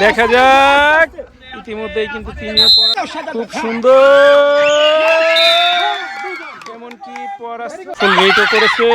দেখা যাক, ইতিমধ্যেই কিন্তু তিনিও খুব সুন্দর এমনকি পরাস্ত করেছে,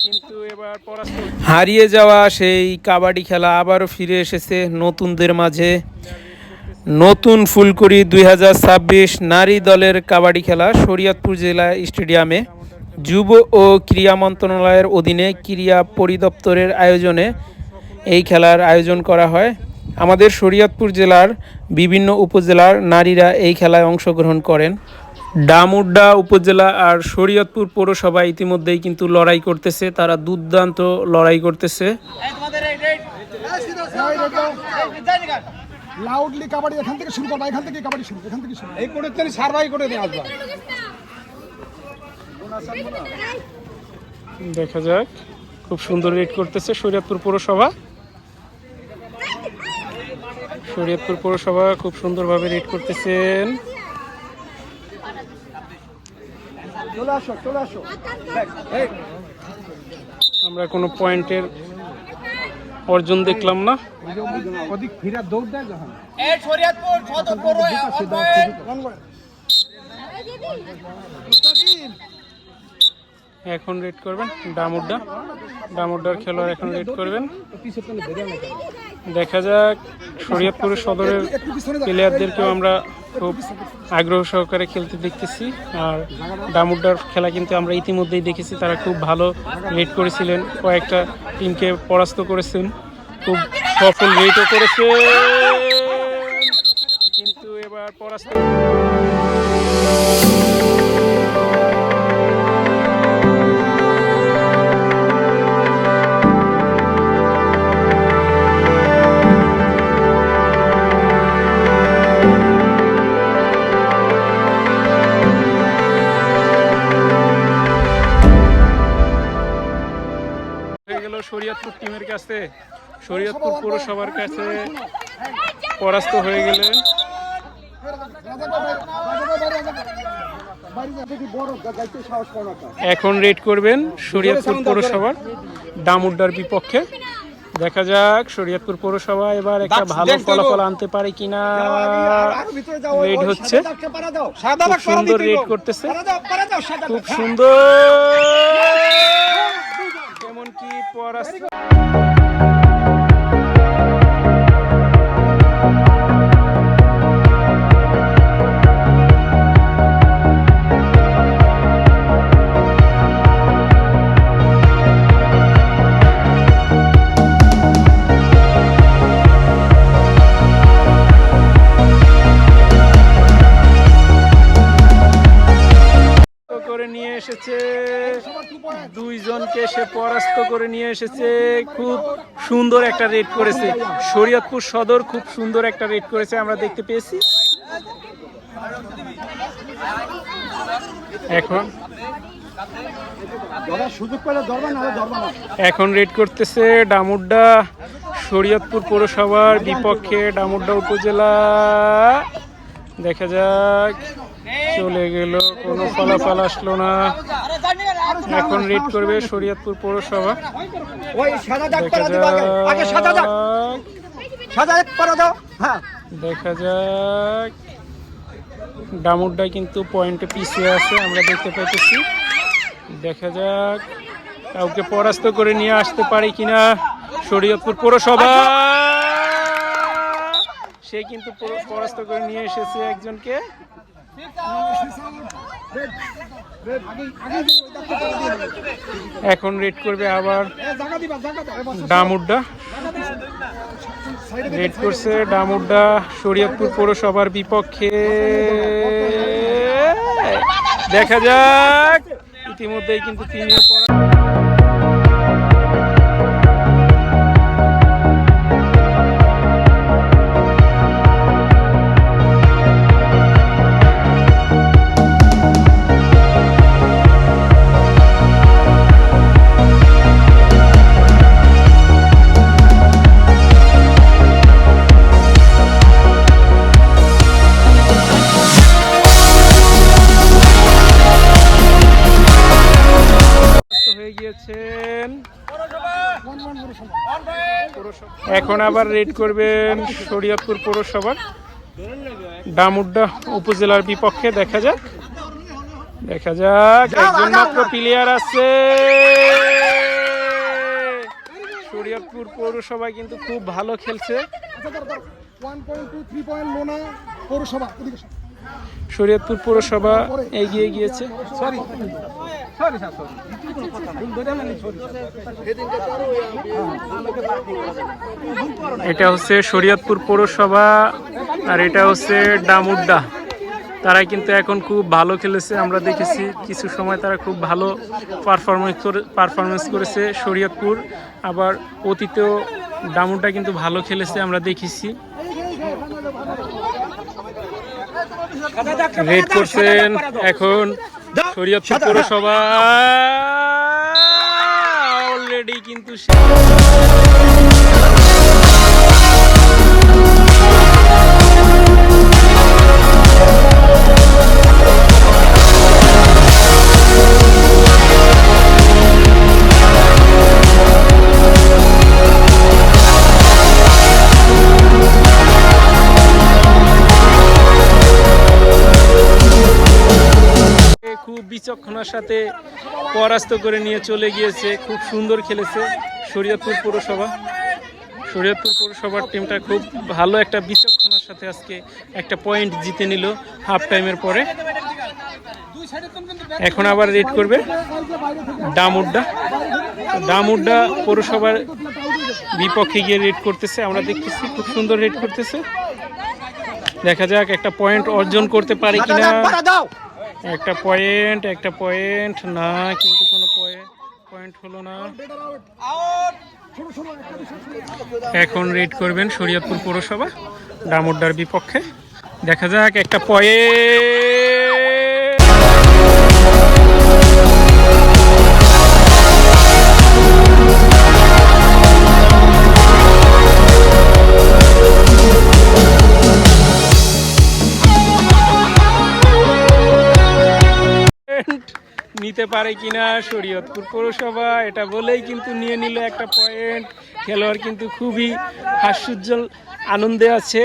কিন্তু এবার পরাস্ত হারিয়ে যাওয়া সেই কাবাডি খেলা আবারও ফিরে এসেছে নতুনদের মাঝে। নতুন ফুলকুড়ি 2026 নারী দলের কাবাডি খেলা শরীয়তপুর জেলা স্টেডিয়ামে যুব ও ক্রীড়া মন্ত্রণালয়ের অধীনে ক্রীড়া পরিদপ্তরের আয়োজনে এই খেলার আয়োজন করা হয়। আমাদের শরীয়তপুর জেলার বিভিন্ন উপজেলার নারীরা এই খেলায় অংশগ্রহণ করেন। ডামুড্ডা উপজেলা আর শরীয়তপুর পৌরসভা ইতিমধ্যেই কিন্তু লড়াই করতেছে, তারা দুর্দান্ত লড়াই করতেছে। লাউডলি কাবাডি এখান থেকে শুরু করবা, এখান থেকে কাবাডি শুরু, এখান থেকে শুরু। এই কোণের থেকে সার্ভাই করে দিয়ে আসবা। দেখা যাক, খুব সুন্দর রেড করতেছে শরীয়তপুর পৌরসভা। শরীয়তপুর পৌরসভা খুব সুন্দরভাবে রেড করতেছেন। চলে আসো, চলে আসো। আমরা কোনো পয়েন্টের অর্জন দেখলাম না। ওদিক ফিরা দৌড় দেয় যখন এই শরীয়তপুর সদর পৌর এখন রেড করবেন ডামুড্ডার খেলোয়াড় এখন রেড করবেন। দেখা যাক, শরীয়তপুর সদরের প্লেয়ারদেরকেও আমরা খুব আগ্রহ সহকারে খেলতে দেখতেছি। আর ডামুড্ডার খেলা কিন্তু আমরা ইতিমধ্যেই দেখেছি, তারা খুব ভালো রেড করেছিলেন, কয়েকটা টিমকে পরাস্ত করেছেন, খুব সফল রেডও করেছে, কিন্তু এবার পরাস্ত শরীয়তপুর টিমের কাছে, শরীয়তপুর পৌরসভার কাছে পরাস্ত হয়ে গেলেন। এখন রেড করবেন শরীয়তপুর পৌরসভার ডামুড্ডার বিপক্ষে। দেখা যাক শরীয়তপুর পৌরসভা এবার একটা ভালো ফলাফল আনতে পারে কিনা। রেড হচ্ছে, খুব সুন্দর রেড করতেছে, খুব সুন্দর এমনকি পরাস্ত। করে নিয়ে এসেছে দুইজনকে, সে পরাস্ত করে নিয়ে এসেছে। খুব সুন্দর একটা রেড করেছে শরীয়তপুর সদর, খুব সুন্দর একটা রেড করেছে আমরা দেখতে পেয়েছি। এখন রেড করতেছে ডামুড্ডা শরীয়তপুর পৌরসভার বিপক্ষে, ডামুড্ডা উপজেলা। দেখা যাক, চলে গেল, কোনো ফলাফল আসলো না। এখন রেড করবে শরীয়তপুর পৌরসভা। দেখা যাক, ডামুড্ডা কিন্তু পয়েন্টে পিছিয়ে আছে আমরা দেখতে পাইতেছি। দেখা যাক কাউকে পরাস্ত করে নিয়ে আসতে পারে কিনা শরীয়তপুর পৌরসভা। সে কিন্তু পরাস্ত করে নিয়ে এসেছে একজনকে। এখন রেড করবে আবার ডামুড্ডা। রেড করছে ডামুড্ডা শরীয়তপুর পৌরসভার বিপক্ষে। দেখা যাক, ইতিমধ্যেই কিন্তু তিনিও এখন আবার রেড করবেন শরীয়তপুর পৌরসভার ডামুড্ডা উপজেলার বিপক্ষে। দেখা যাক একজন মাত্র প্লেয়ার আছে। শরীয়তপুর পৌরসভা কিন্তু খুব ভালো খেলছে। 1.2 3 পয়েন্ট লোনা পৌরসভা। শরীয়তপুর পৌরসভা এগিয়ে গিয়েছে। এটা হচ্ছে শরীয়তপুর পৌরসভা আর এটা হচ্ছে ডামুড্ডা। তারা কিন্তু এখন খুব ভালো খেলেছে, আমরা দেখেছি কিছু সময় তারা খুব ভালো পারফরমেন্স করেছে শরীয়তপুর। আবার অতীতেও ডামুড্ডা কিন্তু ভালো খেলেছে, আমরা দেখেছি। রেড করছেন এখন শরীয়তপুর পৌরসভা। অলরেডি কিন্তু খুব বিচক্ষণতার সাথে পরাস্ত করে নিয়ে চলে গিয়েছে। খুব সুন্দর খেলেছে শরীয়তপুর পৌরসভা। শরীয়তপুর পৌরসভার টিমটা খুব ভালো একটা বিচক্ষণতার সাথে আজকে একটা পয়েন্ট জিতে নিল হাফ টাইমের পরে। এখন আবার রেড করবে ডামুড্ডা পৌরসভার বিপক্ষে গিয়ে রেড করতেছে, আমরা দেখতেছি খুব সুন্দর রেড করতেছে। দেখা যাক একটা পয়েন্ট অর্জন করতে পারে কিনা। একটা পয়েন্ট না, কিন্তু কোনো পয়েন্ট হলো না। এখন রেড করবেন শরীয়তপুর পৌরসভা ডামুড্ডার বিপক্ষে। দেখা যাক একটা পয়েন্ট। নিতে পারে কিনা শরীয়তপুর পৌরসভা, এটা বলেই কিন্তু নিয়ে নিল একটা পয়েন্ট। খেলোয়াড় কিন্তু খুবই হাস্যোজ্জ্বল আনন্দে আছে।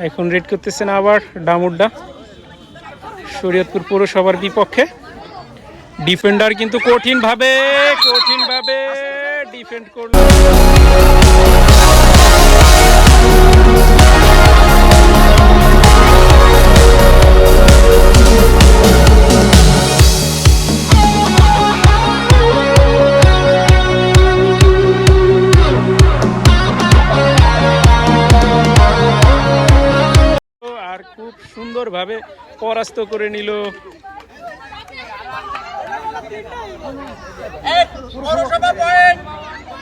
এখন রেড করতেছেন আবার ডামুড্ডা শরীয়তপুর পৌরসভার বিপক্ষে। ডিফেন্ডার কিন্তু কঠিনভাবে ডিফেন্ড করল। আর খুব সুন্দরভাবে পরাস্ত করে নিল।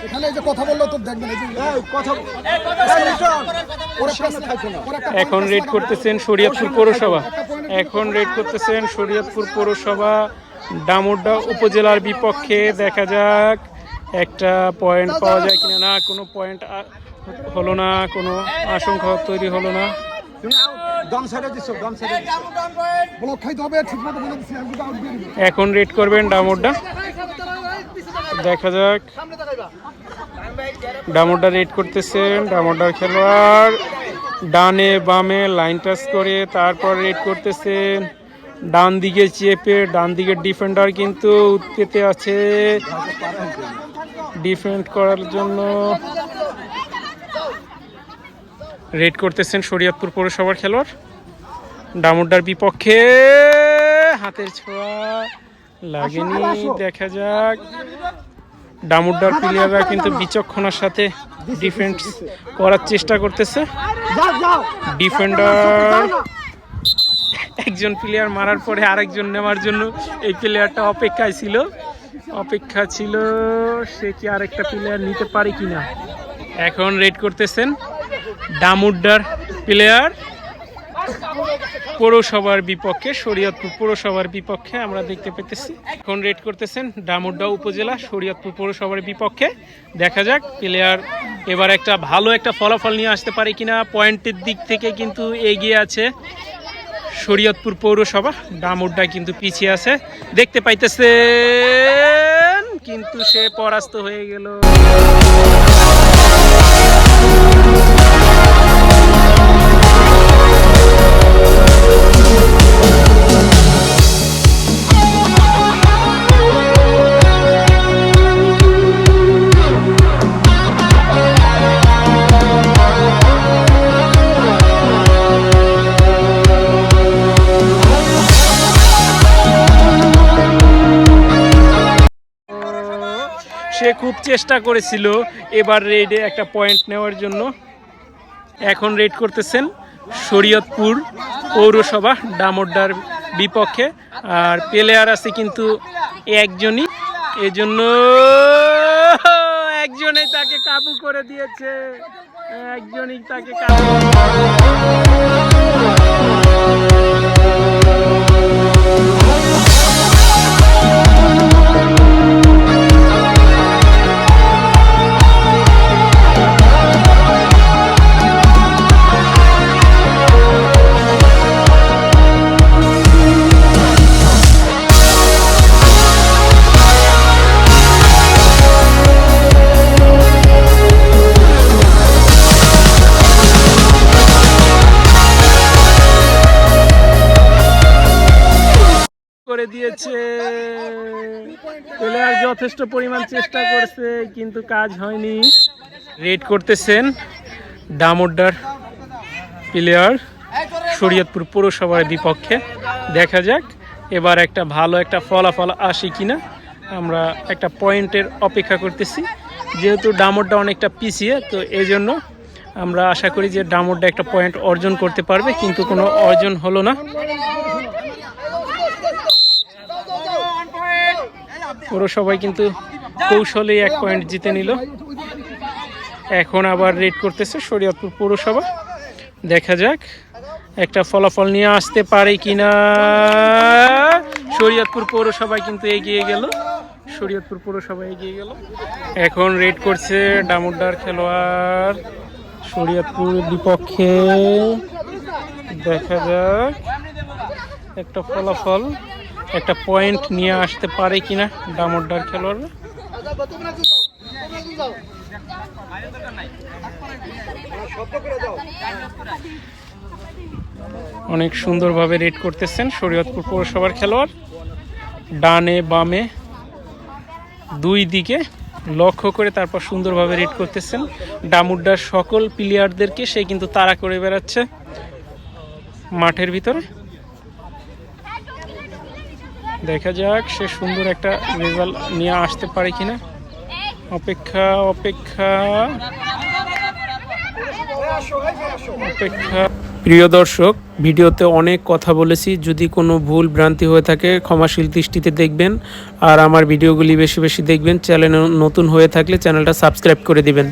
এখানে এই যে কথা বললো তো দেখবেন, এই যে কথা এখন রেড করতেছেন শরীয়তপুর পৌরসভা। ডামুড্ডা উপজেলার বিপক্ষে। দেখা যাক একটা পয়েন্ট পাওয়া যায় কিনা। না, কোনো পয়েন্ট হলো না, কোনো আশঙ্কা তৈরি হলো না। এখন রেড করবেন ডামুড্ডা। দেখা যাক ডামুড্ডা রেড করতেছেন। ডামুড্ডার খেলোয়াড় ডানে বামে লাইন টাচ করে তারপর রেড করতেছেন। ডান দিকে চেপে, ডান দিকের ডিফেন্ডার কিন্তু উৎপেতে আছে ডিফেন্ড করার জন্য। রেড করতেছেন শরীয়তপুর পৌরসভার খেলোয়াড় ডামুড্ডার বিপক্ষে। হাতের ছোঁয়া লাগেনি। দেখা যাক ডামুড্ডার প্লেয়াররা কিন্তু বিচক্ষণার সাথে ডিফেন্স করার চেষ্টা করতেছে। ডিফেন্ডার একজন প্লেয়ার মারার পরে আরেকজন নেওয়ার জন্য এই প্লেয়ারটা অপেক্ষা ছিল সে কি আরেকটা প্লেয়ার নিতে পারে কিনা। এখন রেড করতেছেন ডামুড্ডার প্লেয়ার পৌরসভার বিপক্ষে, শরীয়তপুর পৌরসভার বিপক্ষে আমরা দেখতে পেতেছি। এখন রেড করতেছেন ডামুড্ডা উপজেলা শরীয়তপুর পৌরসভার বিপক্ষে। দেখা যাক প্লেয়ার এবার একটা ভালো একটা ফলাফল নিয়ে আসতে পারে কিনা। পয়েন্টের দিক থেকে কিন্তু এগিয়ে আছে শরীয়তপুর পৌরসভা, ডামুড্ডা কিন্তু পিছিয়ে আছে দেখতে পাইতেছে। কিন্তু সে পরাস্ত হয়ে গেল। সে খুব চেষ্টা করেছিল এবার রেডে একটা পয়েন্ট নেওয়ার জন্য। এখন রেড করতেছেন শরীয়তপুর পৌরসভা ডামোড্ডার বিপক্ষে, আর প্লেয়ার আছে কিন্তু একজনই, এজন্য একজনেই তাকে কাবু করে দিয়েছে, একজনই তাকে কাবু। করে দিয়েছে। প্লেয়ার যথেষ্ট পরিমাণ চেষ্টা করছে কিন্তু কাজ হয়নি। রেড করতেছেন ডামোড্ডার প্লেয়ার শরীয়তপুর পৌরসভার বিপক্ষে। দেখা যাক এবার একটা ভালো একটা ফলাফল আসে কিনা। আমরা একটা পয়েন্টের অপেক্ষা করতেছি, যেহেতু ডামোড্ডা অনেকটা পিছিয়ে, তো এই জন্য আমরা আশা করি যে ডামোড্ডা একটা পয়েন্ট অর্জন করতে পারবে, কিন্তু কোনো অর্জন হলো না। পৌরসভায় কিন্তু কৌশলে এক পয়েন্ট জিতে নিল। এখন আবার রেড করতেছে শরীয়তপুর পৌরসভা। দেখা যাক একটা ফলাফল নিয়ে আসতে পারে কিনা। শরীয়তপুর পৌরসভায় কিন্তু এগিয়ে গেল, শরীয়তপুর পৌরসভা এগিয়ে গেল। এখন রেড করছে ডামোড্ডার খেলোয়াড় শরীয়তপুর বিপক্ষে। দেখা যাক একটা ফলাফল, একটা পয়েন্ট নিয়ে আসতে পারে কিনা ডামোড্ডার খেলোয়াড়রা। অনেক সুন্দরভাবে রেড করতেছেন শরীয়তপুর পৌরসভার খেলোয়াড়, ডানে বামে দুই দিকে লক্ষ্য করে তারপর সুন্দরভাবে রেড করতেছেন। ডামোড্ডার সকল প্লেয়ারদেরকে সে কিন্তু তাড়া করে বেড়াচ্ছে মাঠের ভিতরে। দেখা যাক সে সুন্দর একটা রেজাল্ট নিয়ে আসতে পারে কিনা। অপেক্ষা অপেক্ষা অপেক্ষা। প্রিয় দর্শক, ভিডিওতে অনেক কথা বলেছি, যদি কোনো ভুল ভ্রান্তি হয়ে থাকে ক্ষমাশীল দৃষ্টিতে দেখবেন, আর আমার ভিডিওগুলি বেশি বেশি দেখবেন। চ্যানেলে নতুন হয়ে থাকলে চ্যানেলটা সাবস্ক্রাইব করে দিবেন।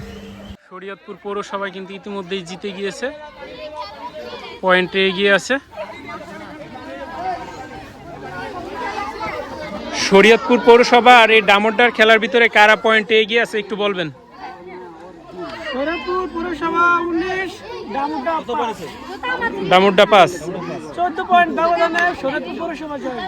শরীয়তপুর পৌরসভা কিন্তু ইতিমধ্যেই জিতে গিয়েছে, পয়েন্টে এগিয়ে আছে। শরীয়তপুর পৌরসভা আর এই ডামোড্ডার খেলার ভিতরে কারা পয়েন্টে এগিয়ে আছে একটু বলবেন। শরীয়তপুর পৌরসভা 19, ডামোড্ডা 5, 14 পয়েন্ট ব্যবধানে শরীয়তপুর পৌরসভা জয়।